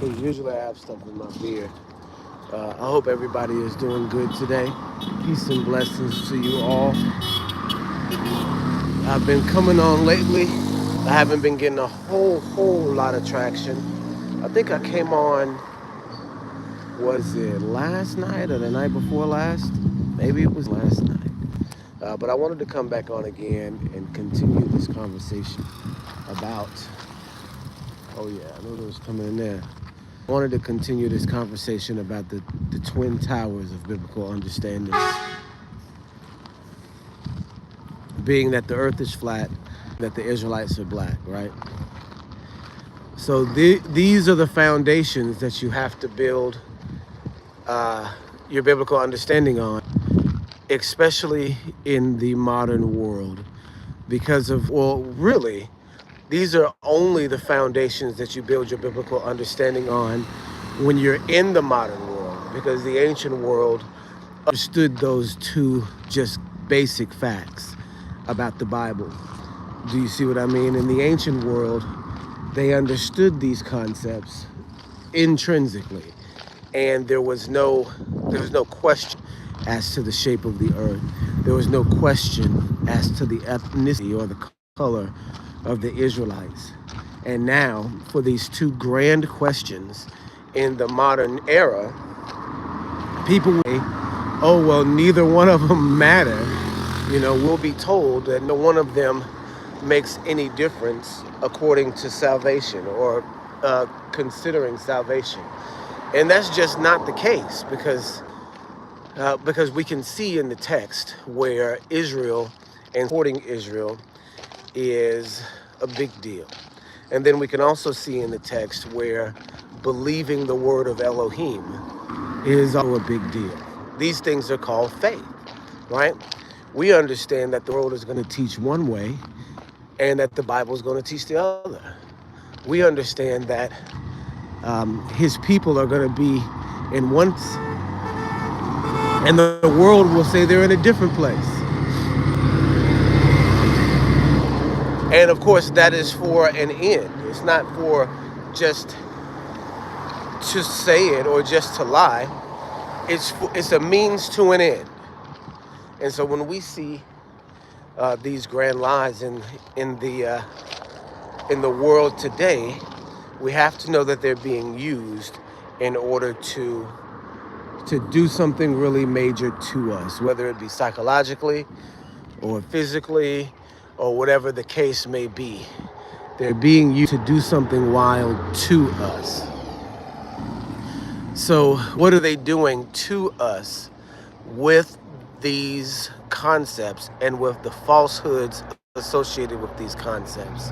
because usually I have stuff in my beer. I hope everybody is doing good today. Peace and blessings to you all. I've been coming on lately. I haven't been getting a whole lot of traction. I think I came on, was it last night or the night before last? Maybe it was last night. But I wanted to come back on again and continue this conversation about, oh yeah, I know those coming in there. I wanted to continue this conversation about the twin towers of biblical understanding, being that the earth is flat, that the Israelites are black, right? So these are the foundations that you have to build your biblical understanding on, especially in the modern world, because of, well, really, these are only the foundations that you build your biblical understanding on when you're in the modern world, because the ancient world understood those two just basic facts about the Bible. Do you see what I mean? In the ancient world, they understood these concepts intrinsically, and there was no question as to the shape of the earth. There was no question as to the ethnicity or the color of the Israelites. And now, for these two grand questions in the modern era, people say, oh, well, neither one of them matter. We'll be told that no one of them makes any difference according to salvation or considering salvation. And that's just not the case, because we can see in the text where Israel and supporting Israel is a big deal. And then we can also see in the text where believing the word of Elohim is also a big deal. These things are called faith, right? We understand that the world is going to teach one way and that the Bible is going to teach the other. We understand that his people are going to be in one, and the world will say they're in a different place. And of course, that is for an end. It's not for just to say it or just to lie. It's a means to an end. And so when we see these grand lies in the world today, we have to know that they're being used in order to do something really major to us, whether it be psychologically or physically or whatever the case may be. They're being used to do something wild to us. So what are they doing to us with these concepts and with the falsehoods associated with these concepts?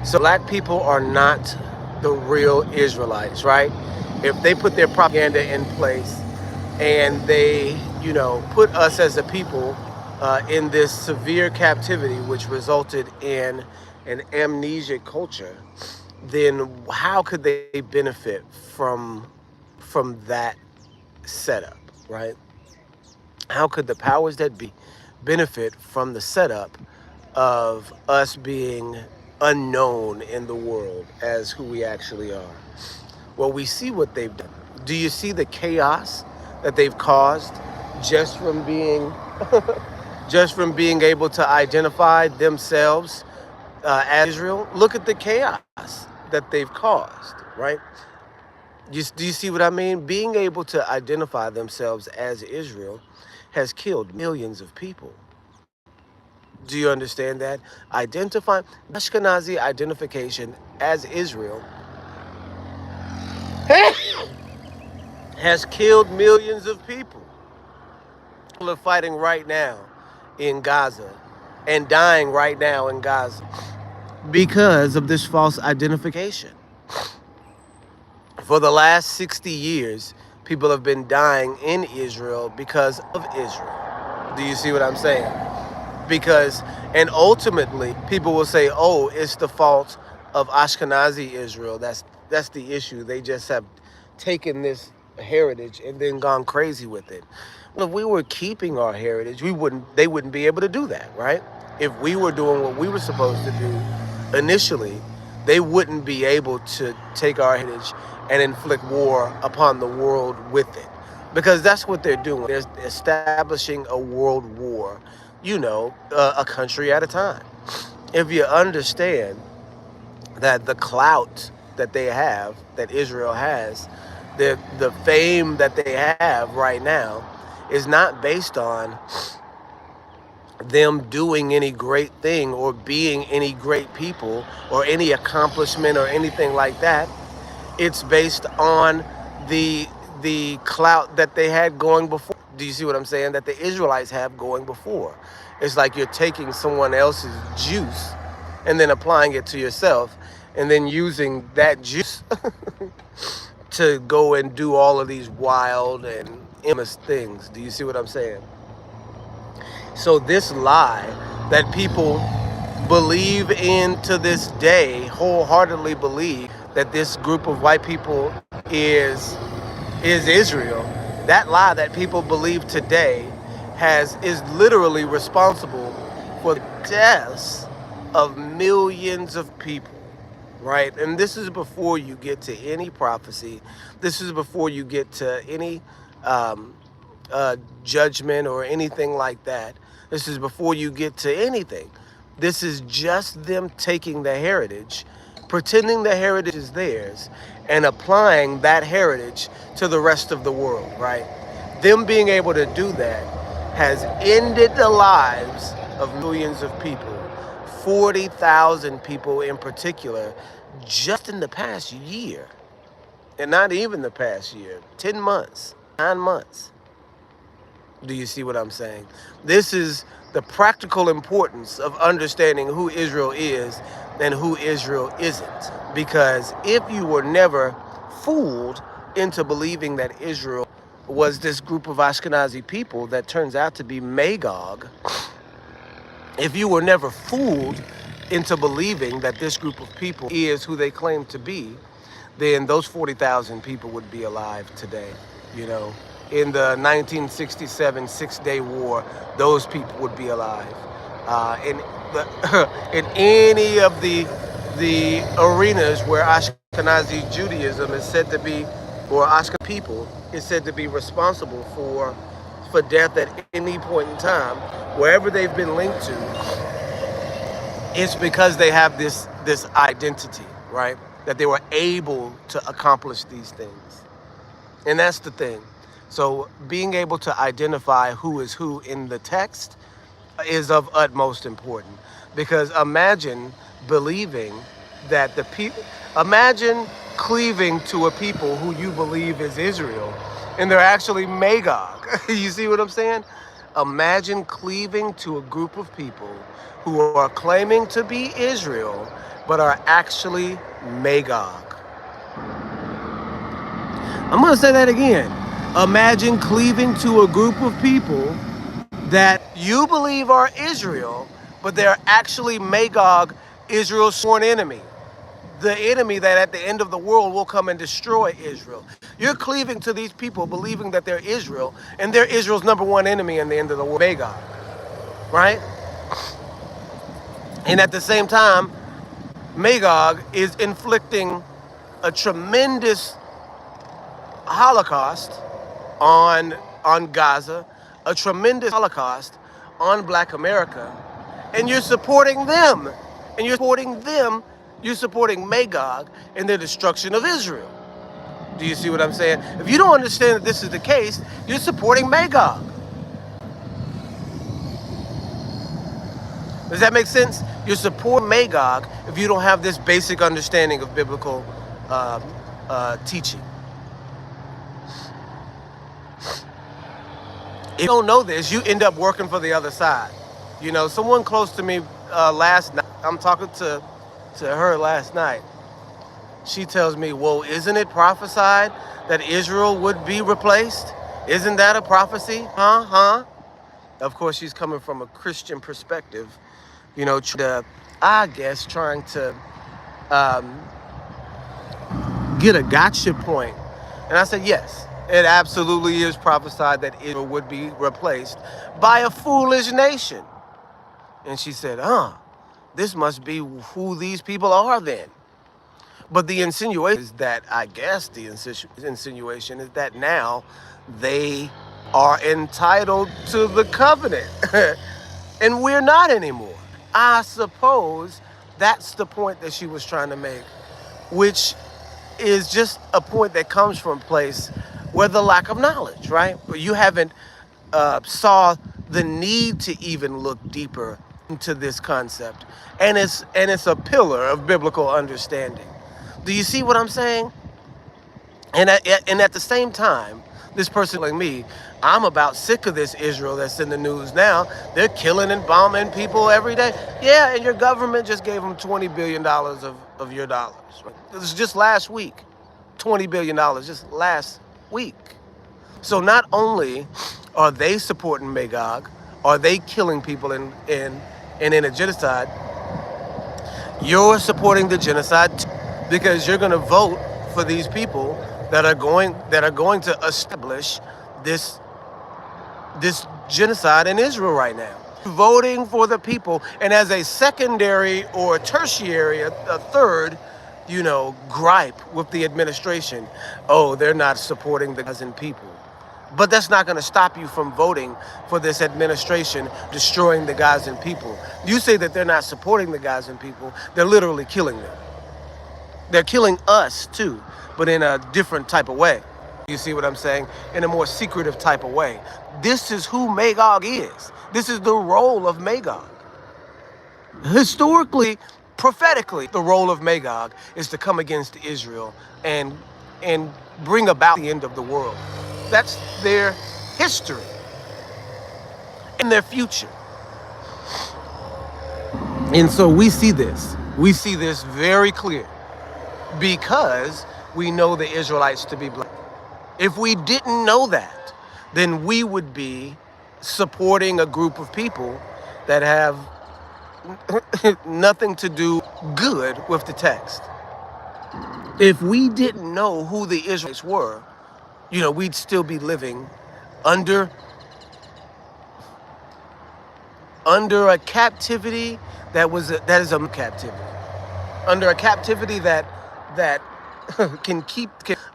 So black people are not the real Israelites, right? If they put their propaganda in place and they, put us as a people in this severe captivity, which resulted in an amnesic culture, then how could they benefit from that setup, right? How could the powers that be benefit from the setup of us being unknown in the world as who we actually are? Well, we see what they've done. Do you see the chaos that they've caused just from being able to identify themselves as Israel? Look at the chaos that they've caused, right? Do you see what I mean? Being able to identify themselves as Israel has killed millions of people. Do you understand that? Ashkenazi identification as Israel has killed millions of people. People are fighting right now in Gaza and dying right now in Gaza because of this false identification. For the last 60 years, people have been dying in Israel because of Israel. Do you see what I'm saying? And ultimately, people will say, oh, it's the fault of Ashkenazi Israel. That's the issue. They just have taken this heritage and then gone crazy with it. Well, if we were keeping our heritage, they wouldn't be able to do that, right? If we were doing what we were supposed to do initially, they wouldn't be able to take our heritage and inflict war upon the world with it. Because that's what they're doing. They're establishing a world war, a country at a time. If you understand that the clout that they have, that Israel has, the fame that they have right now, is not based on them doing any great thing or being any great people or any accomplishment or anything like that. It's based on the clout that they had going before. Do you see what I'm saying? That the Israelites have going before. It's like you're taking someone else's juice and then applying it to yourself and then using that juice to go and do all of these wild and infamous things. Do you see what I'm saying? So this lie that people believe in to this day, wholeheartedly believe that this group of white people is Israel. That lie that people believe today is literally responsible for the deaths of millions of people, right? And this is before you get to any prophecy. This is before you get to any judgment or anything like that. This is before you get to anything. This is just them taking the heritage, pretending the heritage is theirs, and applying that heritage to the rest of the world, right? Them being able to do that has ended the lives of millions of people, 40,000 people in particular, just in the past year. And not even the past year, 10 months, 9 months. Do you see what I'm saying? This is the practical importance of understanding who Israel is and who Israel isn't. Because if you were never fooled into believing that Israel was this group of Ashkenazi people that turns out to be Magog, if you were never fooled into believing that this group of people is who they claim to be, then those 40,000 people would be alive today, In the 1967 Six-Day War, those people would be alive. In any of the arenas where Ashkenazi Judaism is said to be, or Ashkenazi people is said to be responsible for death at any point in time, wherever they've been linked to, it's because they have this identity, right? That they were able to accomplish these things. And that's the thing. So being able to identify who is who in the text is of utmost importance. Because imagine believing that imagine cleaving to a people who you believe is Israel, and they're actually Magog. You see what I'm saying? Imagine cleaving to a group of people who are claiming to be Israel, but are actually Magog. I'm going to say that again. Imagine cleaving to a group of people that you believe are Israel, but they're actually Magog, Israel's sworn enemy. The enemy that at the end of the world will come and destroy Israel. You're cleaving to these people, believing that they're Israel, and they're Israel's number one enemy in the end of the world, Magog, right? And at the same time, Magog is inflicting a tremendous Holocaust on Gaza, a tremendous Holocaust on Black America, and you're supporting them, you're supporting Magog in the destruction of Israel. Do you see what I'm saying? If you don't understand that this is the case, you're supporting Magog. Does that make sense? You support Magog if you don't have this basic understanding of biblical teaching. If you don't know this, you end up working for the other side. Someone close to me last night, I'm talking to her last night. She tells me, well, isn't it prophesied that Israel would be replaced? Isn't that a prophecy? Huh? Of course, she's coming from a Christian perspective, trying to get a gotcha point. And I said, yes, it absolutely is prophesied that Israel would be replaced by a foolish nation. And she said, this must be who these people are then. But the insinuation is that, I guess the insinuation is that now they are entitled to the covenant. And we're not anymore. I suppose that's the point that she was trying to make, which is just a point that comes from a place where the lack of knowledge, right? Where you haven't saw the need to even look deeper into this concept, and it's a pillar of biblical understanding. Do you see what I'm saying? And at the same time, this person like me, I'm about sick of this Israel that's in the news now. They're killing and bombing people every day. Yeah, and your government just gave them $20 billion of your dollars. Right? This was just last week. $20 billion just last week. So not only are they supporting Magog, are they killing people in a genocide, you're supporting the genocide too, because you're going to vote for these people that are going to establish this genocide in Israel right now. Voting for the people, and as a secondary or tertiary, a third, gripe with the administration, oh, they're not supporting the Gazan people. But that's not going to stop you from voting for this administration destroying the Gazan people. You say that they're not supporting the Gazan people, they're literally killing them. They're killing us too, but in a different type of way. You see what I'm saying? In a more secretive type of way. This is who Magog is. This is the role of Magog. Historically, prophetically, the role of Magog is to come against Israel and bring about the end of the world. That's their history and their future. And so we see this. We see this very clear because we know the Israelites to be black. If we didn't know that, then we would be supporting a group of people that have nothing to do good with the text. If we didn't know who the Israelites were, we'd still be living under a captivity that is a captivity. Under a captivity that can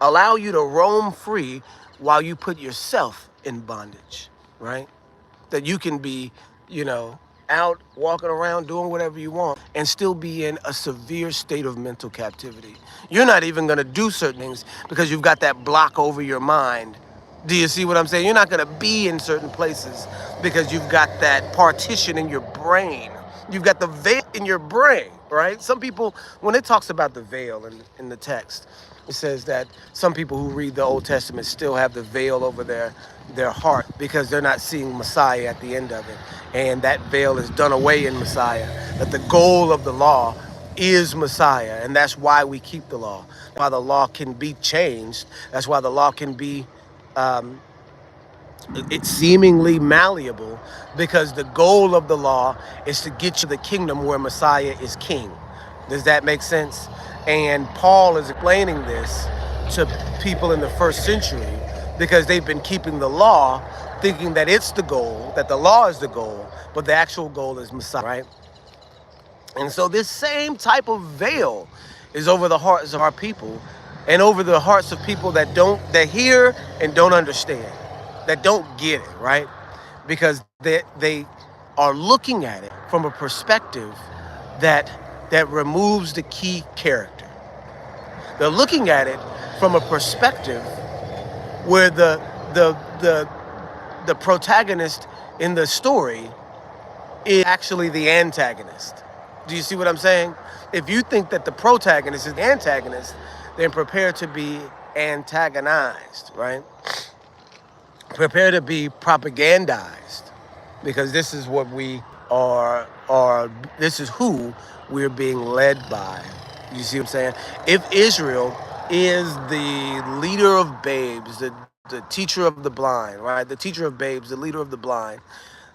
allow you to roam free while you put yourself in bondage, right? That you can be, out walking around doing whatever you want and still be in a severe state of mental captivity. You're not even going to do certain things because you've got that block over your mind. Do you see what I'm saying? You're not going to be in certain places because you've got that partition in your brain. You've got the veil in your brain, right? Some people, when it talks about the veil in the text, it says that some people who read the Old Testament still have the veil over their heart because they're not seeing Messiah at the end of it. And that veil is done away in Messiah. That the goal of the law is Messiah. And that's why we keep the law. Why the law can be changed. That's why the law can be it's seemingly malleable, because the goal of the law is to get you the kingdom where Messiah is king. Does that make sense? And Paul is explaining this to people in the first century because they've been keeping the law, thinking that it's the goal, that the law is the goal, but the actual goal is Messiah, right? And so this same type of veil is over the hearts of our people and over the hearts of people that hear and don't understand, that don't get it, right? Because they are looking at it from a perspective that removes the key character. They're looking at it from a perspective where the protagonist in the story is actually the antagonist. Do you see what I'm saying? If you think that the protagonist is the antagonist, then prepare to be antagonized, right? Prepare to be propagandized, because this is what we are, this is who we're being led by. You see what I'm saying? If Israel is the leader of babes, the teacher of the blind, right? The teacher of babes, the leader of the blind,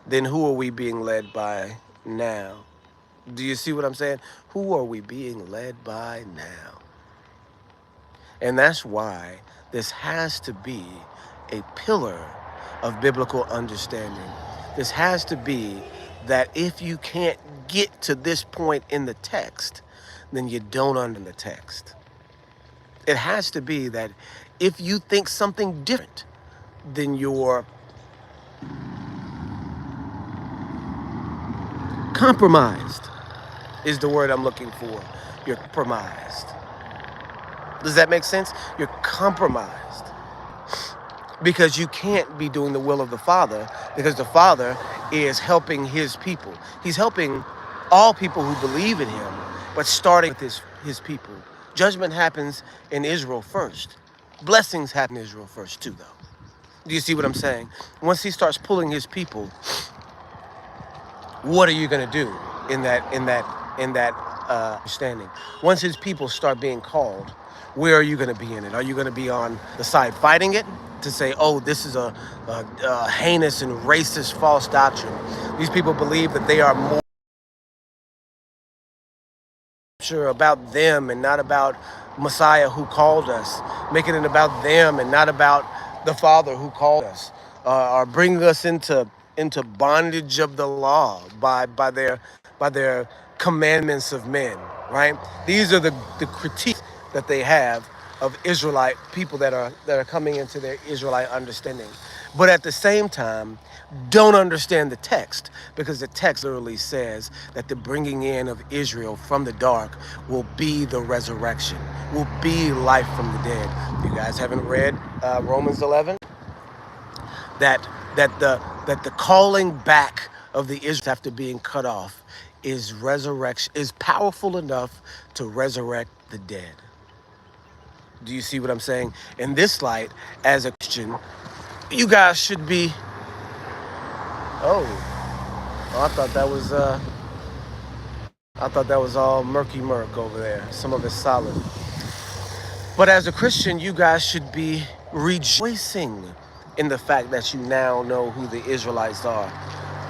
then who are we being led by now? Do you see what I'm saying? Who are we being led by now? And that's why this has to be a pillar of biblical understanding. This has to be that if you can't get to this point in the text, then you don't understand the text. It has to be that if you think something different, then you're compromised, is the word I'm looking for. You're compromised. Does that make sense? You're compromised because you can't be doing the will of the Father, because the Father is helping his people. He's helping all people who believe in him, but starting with his people. Judgment happens in Israel first. Blessings happen in Israel first too, though. Do you see what I'm saying? Once he starts pulling his people, what are you going to do in that understanding? Once his people start being called, where are you going to be in it? Are you going to be on the side fighting it to say, oh, this is a heinous and racist false doctrine? These people believe that they are more sure about them and not about Messiah who called us, making it about them and not about the Father who called us, or bringing us into bondage of the law by their commandments of men, right? These are the critiques that they have of Israelite people that are coming into their Israelite understanding. But at the same time, don't understand the text, because the text literally says that the bringing in of Israel from the dark will be the resurrection, will be life from the dead. You guys haven't read Romans 11? That the calling back of the Israelites after being cut off is resurrection, is powerful enough to resurrect the dead. Do you see what I'm saying? In this light, as a Christian, you guys should be. Oh, I thought that was all murky murk over there. Some of it's solid. But as a Christian, you guys should be rejoicing in the fact that you now know who the Israelites are.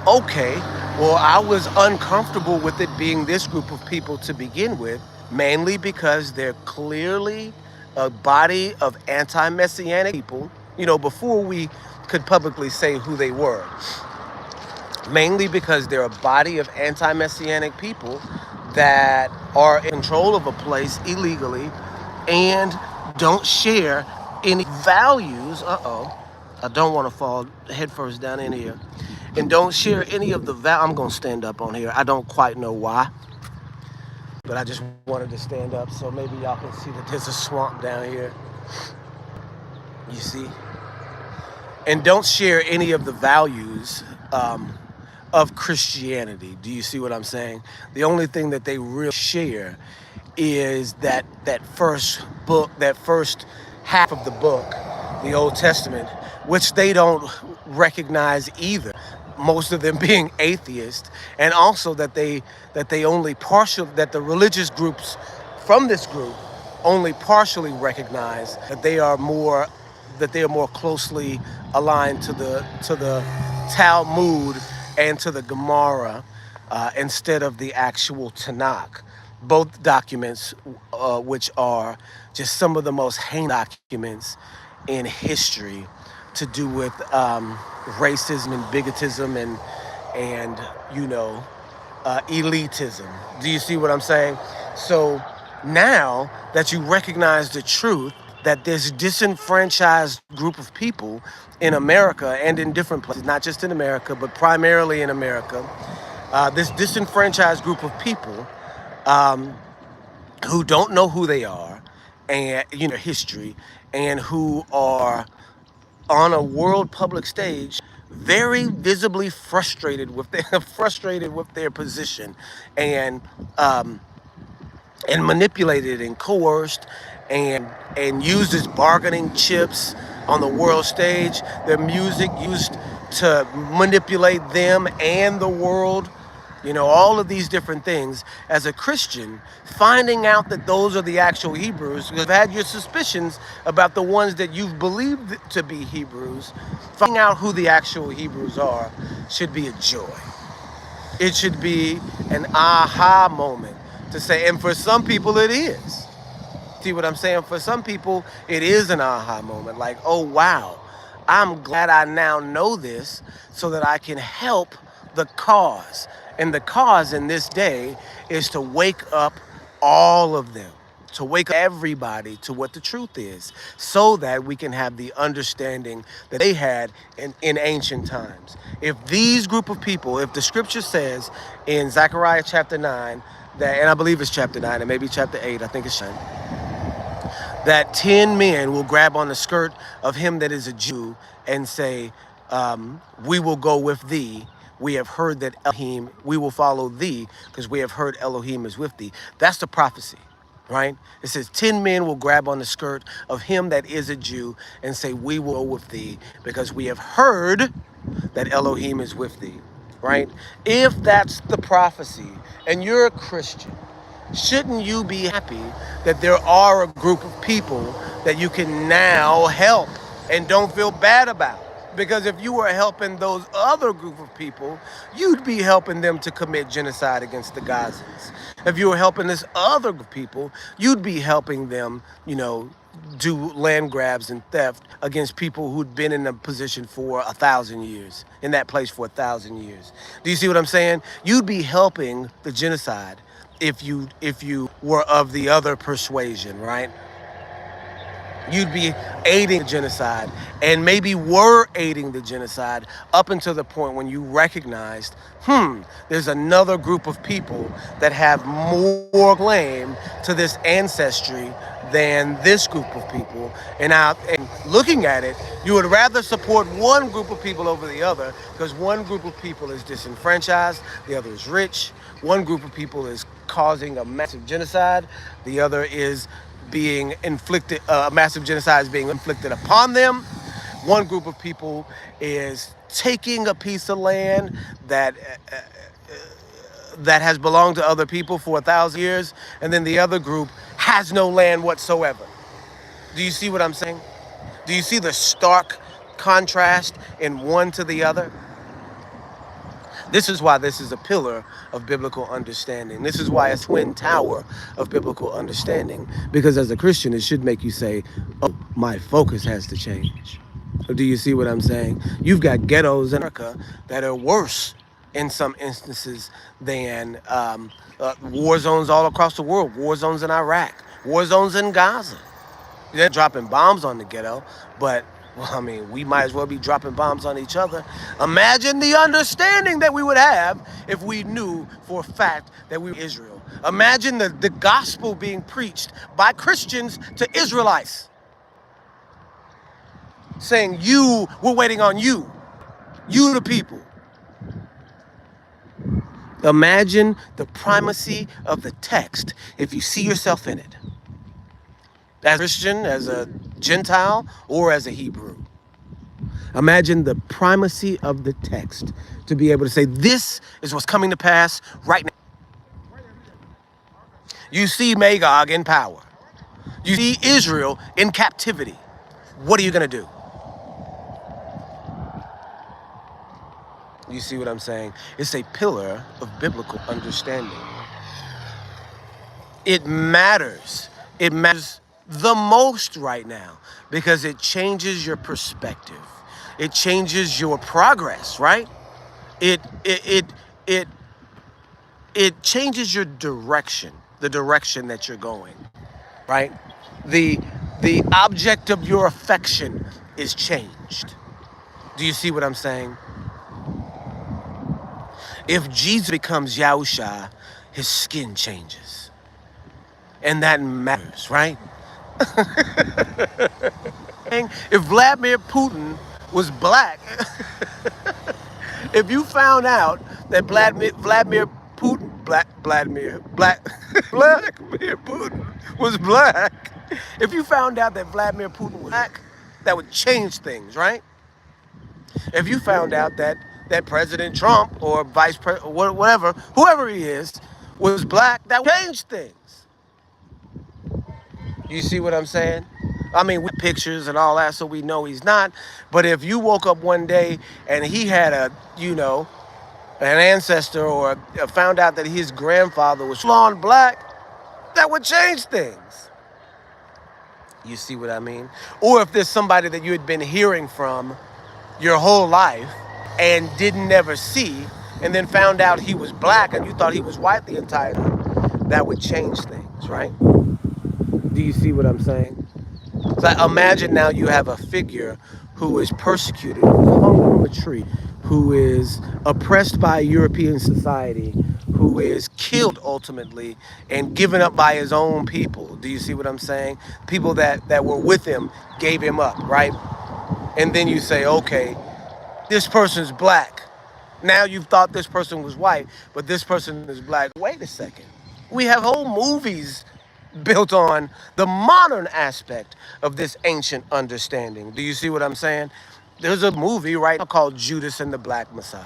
Okay, well, I was uncomfortable with it being this group of people to begin with, mainly because they're clearly a body of anti-messianic people, before we could publicly say who they were. Mainly because they're a body of anti-messianic people that are in control of a place illegally and don't share any values. I don't want to fall headfirst down in here. And don't share any of the I'm going to stand up on here. I don't quite know why, but I just wanted to stand up so maybe y'all can see that there's a swamp down here. You see? And don't share any of the values of Christianity. Do you see what I'm saying? The only thing that they really share is that first book, that first half of the book, the Old Testament, which they don't recognize either. Most of them being atheists, and also that the religious groups from this group only partially recognize that they are more closely aligned to the Talmud and to the Gemara instead of the actual Tanakh. Both documents, which are just some of the most heinous documents in history, to do with racism and bigotism and elitism. Do you see what I'm saying? So now that you recognize the truth that this disenfranchised group of people in America and in different places, not just in America, but primarily in America, this disenfranchised group of people who don't know who they are and history, and who are on a world public stage very visibly frustrated with their position, and manipulated and coerced and used as bargaining chips on the world stage. Their music used to manipulate them and the world. All of these different things. As a Christian, finding out that those are the actual Hebrews, you've had your suspicions about the ones that you've believed to be Hebrews, finding out who the actual Hebrews are should be a joy. It should be an aha moment to say, and for some people it is. See what I'm saying? For some people, it is an aha moment. Like, oh, wow, I'm glad I now know this so that I can help the cause. And the cause in this day is to wake up all of them. to wake everybody to what the truth is, so that we can have the understanding that they had in ancient times. If these group of people, if the scripture says in Zechariah chapter 9, that, and I believe it's chapter 9, and maybe chapter 8, I think it's 9, that 10 men will grab on the skirt of him that is a Jew and say, we will go with thee. We have heard that Elohim, we will follow thee because we have heard Elohim is with thee. That's the prophecy, right? It says 10 men will grab on the skirt of him that is a Jew and say, we will go with thee because we have heard that Elohim is with thee, right? If that's the prophecy and you're a Christian, shouldn't you be happy that there are a group of people that you can now help and don't feel bad about? Because if you were helping those other group of people, you'd be helping them to commit genocide against the Gazans. If you were helping this other group of people, you'd be helping them, do land grabs and theft against people who'd been in a position for 1,000 years, in that place for 1,000 years. Do you see what I'm saying? You'd be helping the genocide if you were of the other persuasion, right? You'd be aiding the genocide, and maybe were aiding the genocide up until the point when you recognized, there's another group of people that have more claim to this ancestry than this group of people. And looking at it, you would rather support one group of people over the other because one group of people is disenfranchised, the other is rich. One group of people is causing a massive genocide, the other is being inflicted, a massive genocide is being inflicted upon them. One group of people is taking a piece of land that has belonged to other people for 1,000 years, and then the other group has no land whatsoever. Do you see what I'm saying? Do you see the stark contrast in one to the other? This is why this is a pillar of biblical understanding. This is why a twin tower of biblical understanding. Because as a Christian, it should make you say, oh, my focus has to change. Do you see what I'm saying? You've got ghettos in America that are worse in some instances than war zones all across the world. War zones in Iraq, war zones in Gaza. They're dropping bombs on the ghetto, but we might as well be dropping bombs on each other. Imagine the understanding that we would have if we knew for a fact that we were Israel. Imagine the gospel being preached by Christians to Israelites, saying, we're waiting on you the people. Imagine the primacy of the text if you see yourself in it. As a Christian, as a Gentile, or as a Hebrew. Imagine the primacy of the text to be able to say, this is what's coming to pass right now. You see Magog in power. You see Israel in captivity. What are you going to do? You see what I'm saying? It's a pillar of biblical understanding. It matters. It matters the most right now because it changes your perspective. It changes your progress, right? It changes your direction, the direction that you're going, right? The object of your affection is changed. Do you see what I'm saying? If Jesus becomes Yahusha, his skin changes. And that matters, right? If Vladimir Putin was black, if you found out that Vladimir Putin was black, if you found out that Vladimir Putin was black, that would change things, right? If you found out that President Trump or Vice President, whatever, whoever he is, was black, that would change things. You see what I'm saying? With pictures and all that, so we know he's not. But if you woke up one day and he had an ancestor or found out that his grandfather was blonde black, that would change things. You see what I mean? Or if there's somebody that you had been hearing from your whole life and didn't never see, and then found out he was black and you thought he was white the entire time, that would change things, right? Do you see what I'm saying? So imagine now you have a figure who is persecuted, who hung from a tree, who is oppressed by European society, who is killed ultimately and given up by his own people. Do you see what I'm saying? People that were with him gave him up, right? And then you say, okay, this person's black. Now you've thought this person was white, but this person is black. Wait a second. We have whole movies built on the modern aspect of this ancient understanding. Do you see what I'm saying? There's a movie right now called Judas and the Black Messiah.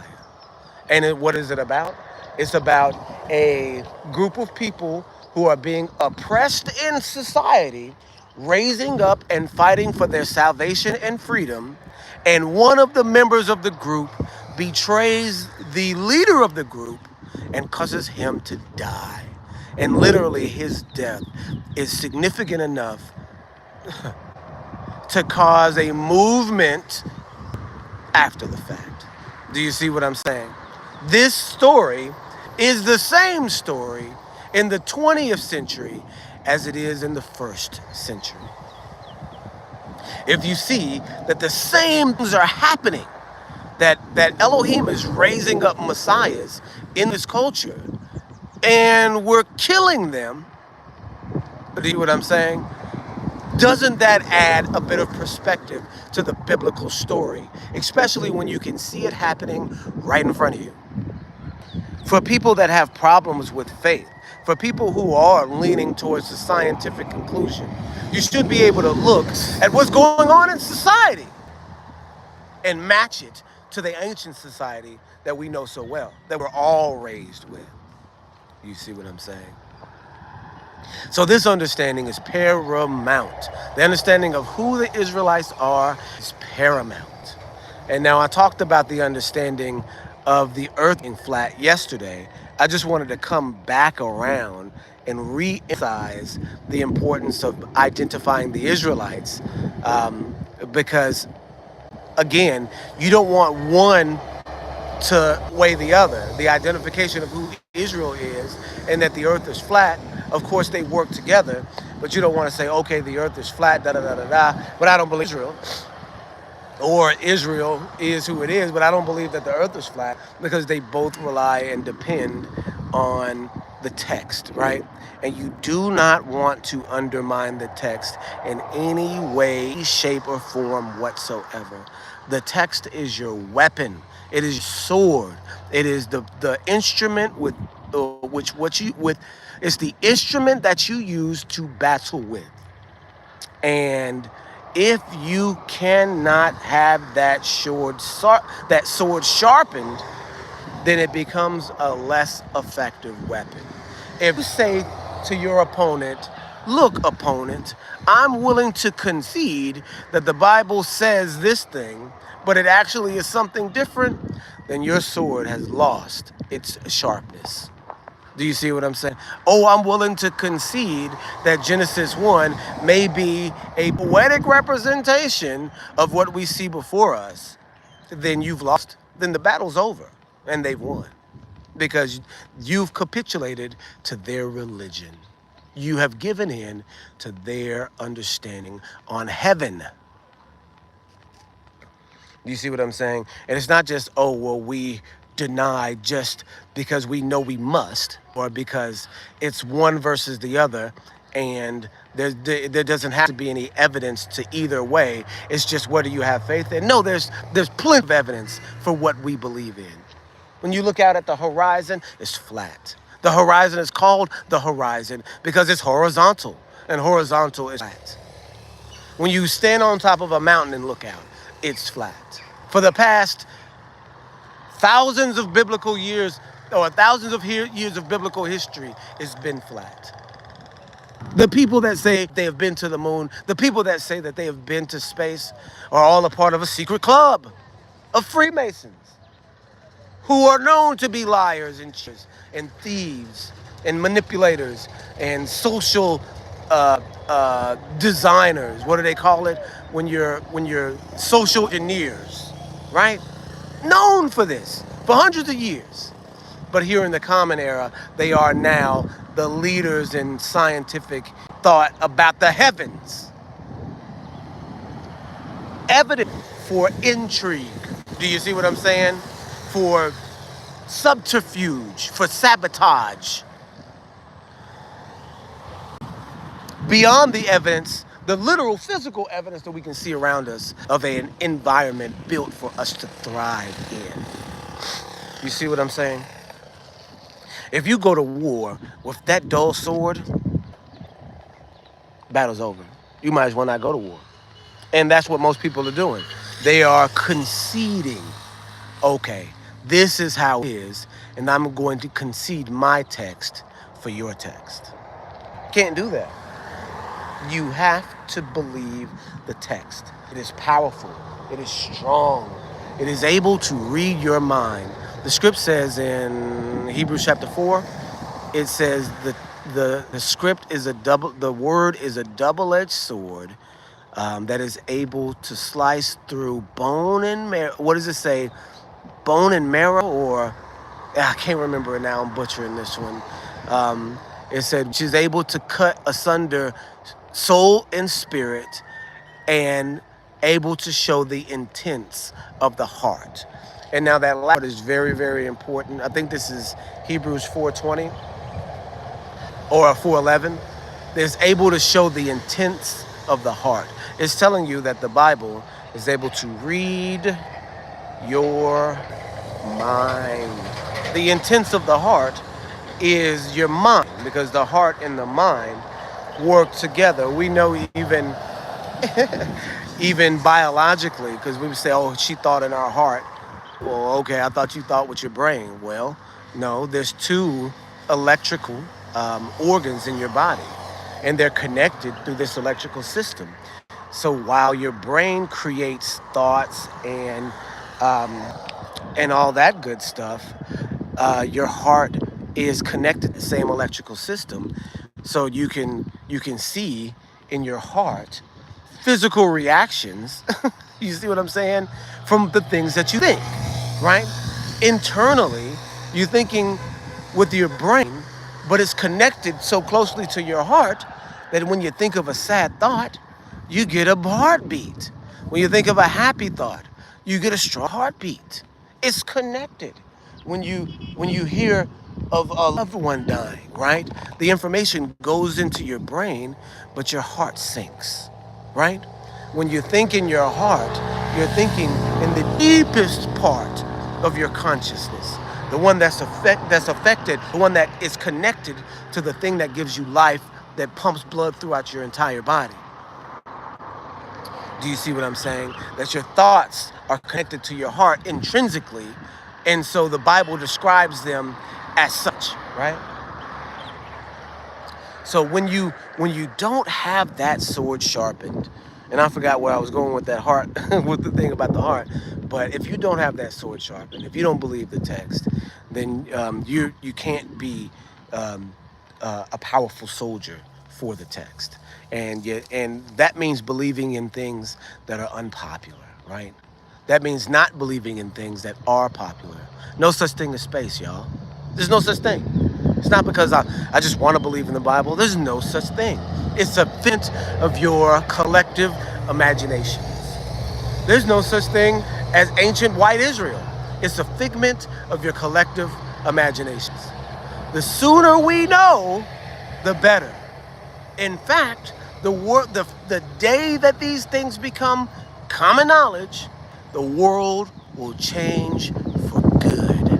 And what is it about? It's about a group of people who are being oppressed in society, raising up and fighting for their salvation and freedom. And one of the members of the group betrays the leader of the group and causes him to die. And literally his death is significant enough to cause a movement after the fact. Do you see what I'm saying? This story is the same story in the 20th century as it is in the 1st century. If you see that the same things are happening, that Elohim is raising up messiahs in this culture, and we're killing them, do you see what I'm saying? Doesn't that add a bit of perspective to the biblical story, especially when you can see it happening right in front of you? For people that have problems with faith, for people who are leaning towards the scientific conclusion, you should be able to look at what's going on in society and match it to the ancient society that we know so well, that we're all raised with. You see what I'm saying? So this understanding is paramount. The understanding of who the Israelites are is paramount. And now I talked about the understanding of the earth being flat yesterday. I just wanted to come back around and re-emphasize the importance of identifying the Israelites, because, again, you don't want one to weigh the other. The identification of who Israel is and that the earth is flat, of course they work together, but you don't want to say, okay, the earth is flat, da-da-da-da-da, but I don't believe Israel. Or Israel is who it is, but I don't believe that the earth is flat, because they both rely and depend on the text, right? And you do not want to undermine the text in any way, shape, or form whatsoever. The text is your weapon. It is your sword. It is the instrument with it's the instrument that you use to battle with. And if you cannot have that sword sharpened, then it becomes a less effective weapon. If you say to your opponent, look, opponent, I'm willing to concede that the Bible says this thing, but it actually is something different, then your sword has lost its sharpness. Do you see what I'm saying? Oh, I'm willing to concede that Genesis 1 may be a poetic representation of what we see before us. Then you've lost. Then the battle's over and they've won, because you've capitulated to their religion. You have given in to their understanding on heaven. Do you see what I'm saying? And it's not just, oh, well, we deny just because we know we must, or because it's one versus the other, and there doesn't have to be any evidence to either way. It's just, what do you have faith in? No, there's plenty of evidence for what we believe in. When you look out at the horizon, it's flat. The horizon is called the horizon because it's horizontal, and horizontal is flat. When you stand on top of a mountain and look out, it's flat. For the past thousands of biblical years, or thousands of years of biblical history, it's been flat. The people that say they have been to the moon, the people that say that they have been to space, are all a part of a secret club of Freemasons who are known to be liars and cheaters and thieves and manipulators and social designers. What do they call it when you're social engineers, right? Known for this for hundreds of years. But here in the Common Era, they are now the leaders in scientific thought about the heavens. Evidence for intrigue. Do you see what I'm saying? For subterfuge, for sabotage. Beyond the evidence, the literal physical evidence that we can see around us of an environment built for us to thrive in. You see what I'm saying? If you go to war with that dull sword, battle's over. You might as well not go to war. And that's what most people are doing. They are conceding, okay, this is how it is, and I'm going to concede my text for your text. Can't do that. You have to believe the text. It is powerful. It is strong. It is able to read your mind. The script says in Hebrews chapter 4, it says the script is the word is a double-edged sword that is able to slice through bone and marrow. What does it say? Bone and marrow, or I can't remember it now. I'm butchering this one. It said she's able to cut asunder soul and spirit, and able to show the intents of the heart. And now that last is very, very important. I think this is Hebrews 4:20 or 4:11. It's able to show the intents of the heart. It's telling you that the Bible is able to read your mind. The intents of the heart is your mind, because the heart and the mind work together. We know even biologically, because we would say, oh, she thought in our heart. Well, okay, I thought you thought with your brain. Well, no, there's two electrical organs in your body, and they're connected through this electrical system. So while your brain creates thoughts and all that good stuff, your heart is connected to the same electrical system. So you can see in your heart physical reactions. You see what I'm saying? From the things that you think, right? Internally, you're thinking with your brain, but it's connected so closely to your heart that when you think of a sad thought, you get a heartbeat. When you think of a happy thought, you get a strong heartbeat. It's connected. When you hear of a loved one dying, right? The information goes into your brain, but your heart sinks, right? When you think in your heart, you're thinking in the deepest part of your consciousness, the one that's affected, the one that is connected to the thing that gives you life, that pumps blood throughout your entire body. Do you see what I'm saying? That your thoughts are connected to your heart intrinsically, and so the Bible describes them as such, right? So when you don't have that sword sharpened, and I forgot where I was going with that heart, with the thing about the heart, but if you don't have that sword sharpened, if you don't believe the text, then you can't be a powerful soldier for the text, and that means believing in things that are unpopular, right? That means not believing in things that are popular. No such thing as space, y'all. There's no such thing. It's not because I just want to believe in the Bible. There's no such thing. It's a figment of your collective imaginations. There's no such thing as ancient white Israel. It's a figment of your collective imaginations. The sooner we know, the better. In fact, the day that these things become common knowledge, the world will change for good.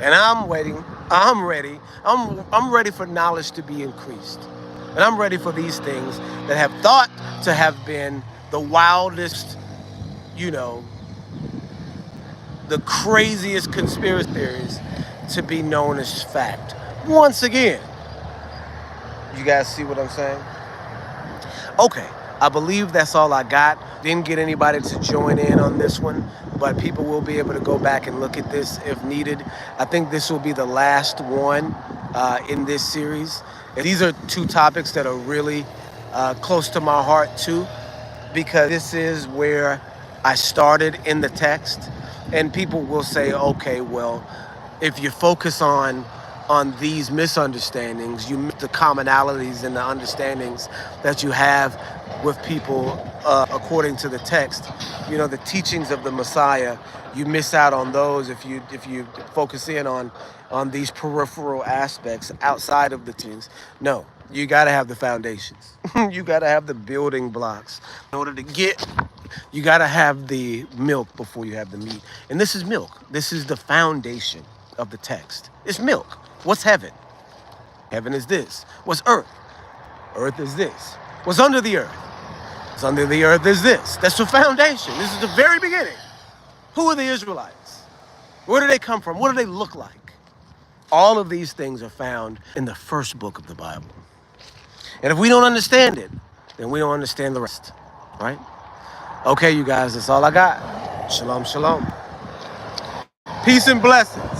And I'm waiting. I'm ready. I'm ready for knowledge to be increased. And I'm ready for these things that have thought to have been the wildest, the craziest conspiracy theories to be known as fact. Once again. You guys see what I'm saying? Okay, I believe that's all I got. Didn't get anybody to join in on this one, but people will be able to go back and look at this if needed. I think this will be the last one in this series. These are two topics that are really close to my heart too, because this is where I started in the text. And people will say, okay, well, if you focus on on these misunderstandings, you miss the commonalities and the understandings that you have with people according to the text. You know, the teachings of the Messiah, you miss out on those if you focus in on these peripheral aspects outside of the teachings. No, you got to have the foundations. You got to have the building blocks in order to get. You got to have the milk before you have the meat. And this is milk. This is the foundation of the text. It's milk. What's heaven? Heaven is this. What's earth? Earth is this. What's under the earth? What's under the earth is this. That's the foundation. This is the very beginning. Who are the Israelites? Where do they come from? What do they look like? All of these things are found in the first book of the Bible. And if we don't understand it, then we don't understand the rest, right? Okay, you guys, that's all I got. Shalom, shalom. Peace and blessings.